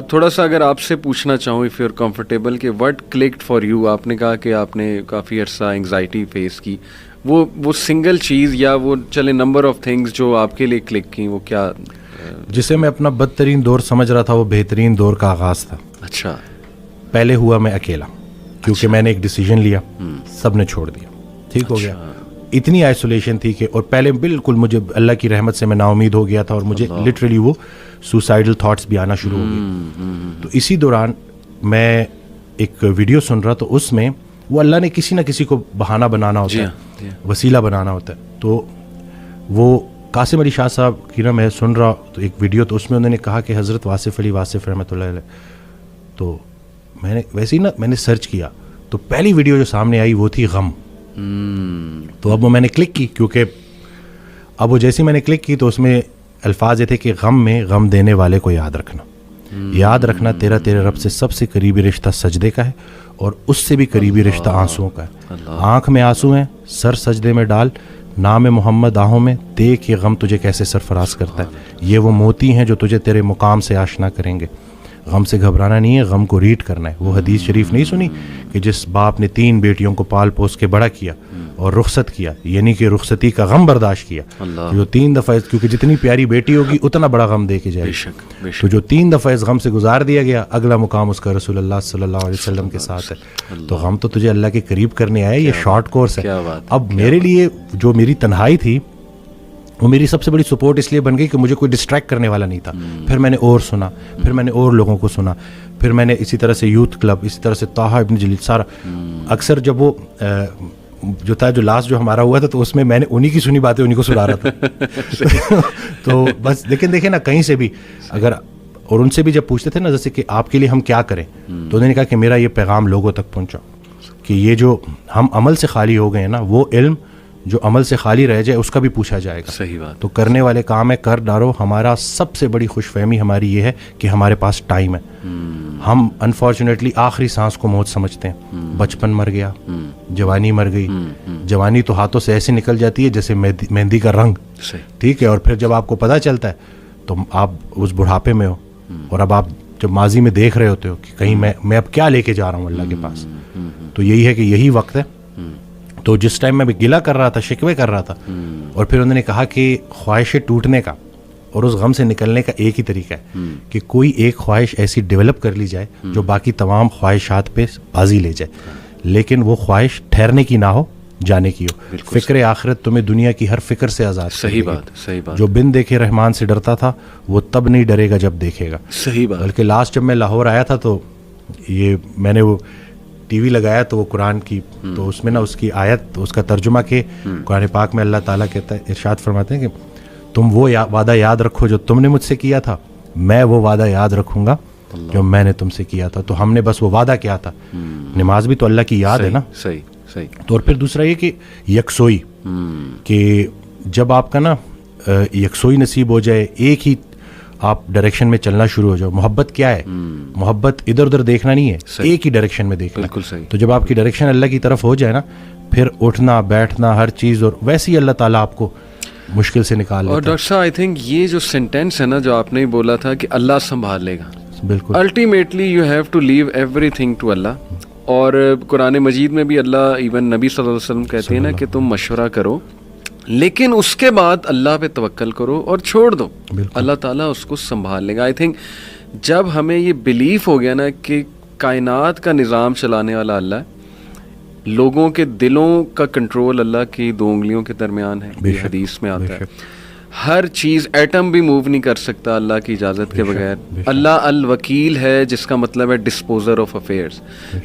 تھوڑا سا اگر آپ سے پوچھنا چاہوں اف یو آر کمفرٹیبل کہ وٹ کلکڈ فار یو، آپ نے کہا کہ آپ نے کافی عرصہ انگزائٹی فیس کی، وہ سنگل چیز یا وہ چلے نمبر آف تھنگز جو آپ کے لیے کلک کی، وہ کیا؟ جسے میں اپنا بدترین دور سمجھ رہا تھا وہ بہترین دور کا آغاز تھا. اچھا. پہلے ہوا میں اکیلا، کیونکہ میں نے ایک ڈیسیجن لیا، سب نے چھوڑ دیا، ٹھیک ہو گیا. اتنی آئسولیشن تھی کہ، اور پہلے بالکل مجھے اللہ کی رحمت سے میں نا امید ہو گیا تھا، اور مجھے لٹرلی وہ سوسائڈل تھاٹس بھی آنا شروع ہو گئے. تو اسی دوران میں ایک ویڈیو سن رہا، تو اس میں وہ اللہ نے کسی نہ کسی کو بہانہ بنانا ہوتا ہے، وسیلہ بنانا ہوتا ہے. تو وہ قاسم علی شاہ صاحب کی نا میں سن رہا تو ایک ویڈیو، تو اس میں انہوں نے کہا کہ حضرت واصف علی واصف رحمۃ اللہ علیہ. تو میں نے ویسے ہی نا میں نے سرچ کیا، تو پہلی ویڈیو جو سامنے آئی وہ تھی غم. تو اب وہ میں نے کلک کی، کیونکہ اب وہ جیسے میں نے کلک کی تو اس میں الفاظ یہ تھے کہ غم میں غم دینے والے کو یاد رکھنا، یاد رکھنا تیرے رب سے سب سے قریبی رشتہ سجدے کا ہے، اور اس سے بھی قریبی رشتہ آنسوؤں کا ہے. آنکھ میں آنسو ہیں، سر سجدے میں ڈال، نام محمد آہوں میں، دیکھ یہ غم تجھے کیسے سرفراز کرتا ہے. یہ وہ موتی ہیں جو تجھے تیرے مقام سے آشنا کریں گے. غم سے گھبرانا نہیں ہے، غم کو ریڈ کرنا ہے. وہ حدیث شریف نہیں سنی کہ جس باپ نے 3 بیٹیوں کو پال پوس کے بڑا کیا اور رخصت کیا، یعنی کہ رخصتی کا غم برداشت کیا، جو 3 دفعہ، کیونکہ جتنی پیاری بیٹی ہوگی اتنا بڑا غم دے کے جائے گی. تو جو 3 دفعہ اس غم سے گزار دیا گیا، اگلا مقام اس کا رسول اللہ صلی اللہ علیہ وسلم کے ساتھ ہے. تو غم تو تجھے اللہ کے قریب کرنے آئے، یہ شارٹ کورس ہے. اب میرے لیے جو میری تنہائی تھی وہ میری سب سے بڑی سپورٹ اس لیے بن گئی کہ مجھے کوئی ڈسٹریکٹ کرنے والا نہیں تھا. پھر میں نے اور سنا، پھر میں نے اور لوگوں کو سنا، پھر میں نے اسی طرح سے یوتھ کلب، اسی طرح سے طه ابن جلیل سارا. اکثر جب وہ جو تھا جو لاسٹ جو ہمارا ہوا تھا، تو اس میں نے انہی کی سنی باتیں انہی کو سنا رہا تھا. تو بس لیکن دیکھیں نا، کہیں سے بھی اگر، اور ان سے بھی جب پوچھتے تھے نا جیسے کہ آپ کے لیے ہم کیا کریں، تو انہوں نے کہا کہ میرا یہ پیغام لوگوں تک پہنچاؤ کہ یہ جو ہم عمل سے خالی ہو گئے ہیں نا، وہ علم جو عمل سے خالی رہ جائے اس کا بھی پوچھا جائے گا. صحیح بات. تو کرنے والے کام ہے، کر ڈالو. ہمارا سب سے بڑی خوش فہمی ہماری یہ ہے کہ ہمارے پاس ٹائم ہے. ہم انفارچونیٹلی آخری سانس کو موت سمجھتے ہیں. بچپن مر گیا، جوانی مر گئی. جوانی تو ہاتھوں سے ایسے نکل جاتی ہے جیسے مہندی کا رنگ، ٹھیک ہے. اور پھر جب آپ کو پتہ چلتا ہے تو آپ اس بڑھاپے میں ہو، اور اب آپ جب ماضی میں دیکھ رہے ہوتے ہو کہ کہیں میں اب کیا لے کے جا رہا ہوں اللہ کے پاس. تو یہی ہے کہ یہی وقت ہے. تو جس ٹائم میں بھی گلہ کر رہا تھا، شکوے کر رہا تھا، اور پھر انہوں نے کہا کہ خواہشیں ٹوٹنے کا اور اس غم سے نکلنے کا ایک ہی طریقہ ہے کہ کوئی ایک خواہش ایسی ڈیولپ کر لی جائے جو باقی تمام خواہشات پہ بازی لے جائے، لیکن وہ خواہش ٹھہرنے کی نہ ہو، جانے کی ہو. فکر آخرت تمہیں دنیا کی ہر فکر سے آزاد. صحیح بات. جو بن دیکھے رحمان سے ڈرتا تھا وہ تب نہیں ڈرے گا جب دیکھے گا. صحیح بات. بلکہ لاسٹ جب میں لاہور آیا تھا تو یہ میں نے وہ ٹی وی لگایا تو وہ قرآن کی، تو اس میں نا اس کی آیت، اس کا ترجمہ کہ قرآن پاک میں اللہ تعالیٰ کہتا ہے، ارشاد فرماتے ہیں کہ تم وہ وعدہ یاد رکھو جو تم نے مجھ سے کیا تھا، میں وہ وعدہ یاد رکھوں گا جو میں نے تم سے کیا تھا. تو ہم نے بس وہ وعدہ کیا تھا. نماز بھی تو اللہ کی یاد ہے نا. صحیح. تو اور پھر دوسرا یہ کہ یکسوئی، کہ جب آپ کا نا یکسوئی نصیب ہو جائے، ایک ہی آپ ڈائریکشن میں چلنا شروع ہو جاؤ. محبت کیا ہے؟ محبت ادھر ادھر دیکھنا نہیں ہے، ایک ہی ڈائریکشن میں دیکھنا. بالکل صحیح. تو جب آپ کی ڈائریکشن اللہ کی طرف ہو جائے نا، پھر اٹھنا بیٹھنا ہر چیز، اور ویسے ہی اللہ تعالیٰ آپ کو مشکل سے نکال لیتا ہے. اور ڈاکٹر صاحب آئی تھنک یہ جو سینٹینس ہے نا جو آپ نے بولا تھا کہ اللہ سنبھال لے گا، بالکل ultimately you have to leave every thing to اللہ. اور قرآن مجید میں بھی اللہ ایون نبی صلی اللہ علیہ وسلم کہتے ہیں نا کہ تم مشورہ کرو، لیکن اس کے بعد اللہ پہ توکل کرو اور چھوڑ دو، اللہ تعالیٰ اس کو سنبھال لے گا. آئی تھنک جب ہمیں یہ بلیف ہو گیا نا کہ کائنات کا نظام چلانے والا اللہ ہے، لوگوں کے دلوں کا کنٹرول اللہ کی 2 انگلیوں کے درمیان ہے، یہ حدیث میں آتا ہے. ہر چیز، ایٹم بھی موو نہیں کر سکتا اللہ کی اجازت کے بغیر. اللہ الوکیل ہے، جس کا مطلب ہے ڈسپوزر آف افیئرز.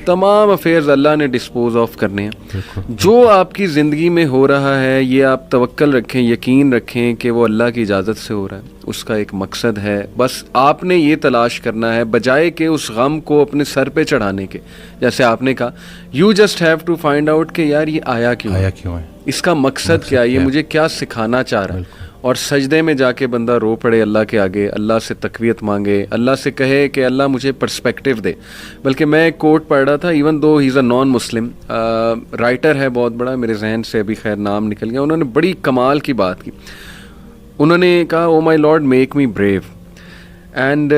تمام افیئرز اللہ نے ڈسپوز آف کرنے ہیں. جو آپ کی زندگی میں ہو رہا ہے یہ آپ توکل رکھیں، یقین رکھیں کہ وہ اللہ کی اجازت سے ہو رہا ہے، اس کا ایک مقصد ہے. بس آپ نے یہ تلاش کرنا ہے، بجائے کہ اس غم کو اپنے سر پہ چڑھانے کے. جیسے آپ نے کہا you just have to find out کہ یار یہ آیا کیوں ہے، اس کا مقصد کیا ہے، یہ مجھے کیا سکھانا چاہ رہا ہے. اور سجدے میں جا کے بندہ رو پڑے اللہ کے آگے، اللہ سے تقویت مانگے، اللہ سے کہے کہ اللہ مجھے پرسپیکٹیو دے. بلکہ میں ایک کوٹ پڑھ رہا تھا، ایون دو ہی از اے نان مسلم رائٹر ہے بہت بڑا، میرے ذہن سے ابھی خیر نام نکل گیا، انہوں نے بڑی کمال کی بات کی. انہوں نے کہا oh my lord make me brave. And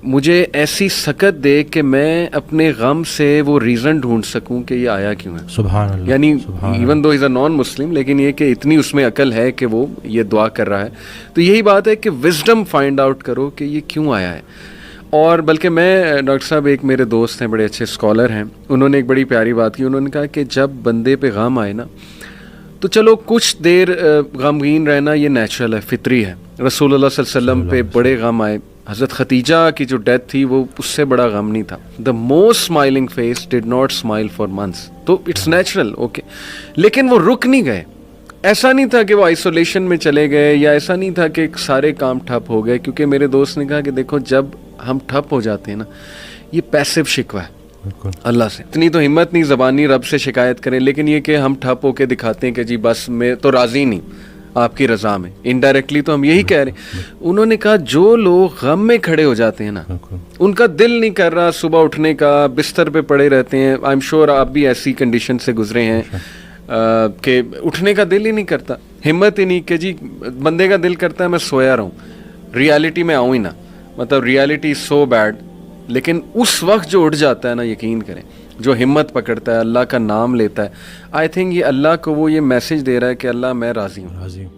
مجھے ایسی سکت دے کہ میں اپنے غم سے وہ ریزن ڈھونڈ سکوں کہ یہ آیا کیوں ہے. سبحان اللہ. یعنی ایون دو از اے نان مسلم, لیکن یہ کہ اتنی اس میں عقل ہے کہ وہ یہ دعا کر رہا ہے. تو یہی بات ہے کہ وزڈم فائنڈ آؤٹ کرو کہ یہ کیوں آیا ہے. اور بلکہ میں ڈاکٹر صاحب, ایک میرے دوست ہیں بڑے اچھے اسکالر ہیں, انہوں نے ایک بڑی پیاری بات کی. انہوں نے کہا کہ جب بندے پہ غم آئے نا تو چلو کچھ دیر غمگین رہنا یہ نیچرل ہے, فطری ہے. رسول اللہ صلی اللہ علیہ وسلم پہ بڑے غم آئے. حضرت خدیجہ کی جو ڈیتھ تھی وہ اس سے بڑا غم نہیں تھا. The most smiling face did not smile for months. تو اٹس نیچرل, اوکے. لیکن وہ رک نہیں گئے. ایسا نہیں تھا کہ وہ آئسولیشن میں چلے گئے, یا ایسا نہیں تھا کہ سارے کام ٹھپ ہو گئے. کیونکہ میرے دوست نے کہا کہ دیکھو جب ہم ٹھپ ہو جاتے ہیں نا, یہ پیسو شکوہ ہے اللہ سے. اتنی تو ہمت نہیں زبانی رب سے شکایت کریں, لیکن یہ کہ ہم ٹھپ ہو کے دکھاتے ہیں کہ جی بس میں تو راضی نہیں آپ کی رضا میں. انڈائریکٹلی تو ہم یہی کہہ رہے ہیں. انہوں نے کہا جو لوگ غم میں کھڑے ہو جاتے ہیں نا, ان کا دل نہیں کر رہا صبح اٹھنے کا, بستر پہ پڑے رہتے ہیں. آئی ایم شیور آپ بھی ایسی کنڈیشن سے گزرے ہیں کہ اٹھنے کا دل ہی نہیں کرتا, ہمت ہی نہیں کہ جی بندے کا دل کرتا ہے میں سویا رہوں, ریالٹی میں آؤں ہی نا. مطلب ریالٹی سو بیڈ. لیکن اس وقت جو اٹھ جاتا ہے نا, یقین کریں, جو ہمت پکڑتا ہے, اللہ کا نام لیتا ہے, آئی تھنک یہ اللہ کو وہ یہ میسج دے رہا ہے کہ اللہ میں راضی ہوں.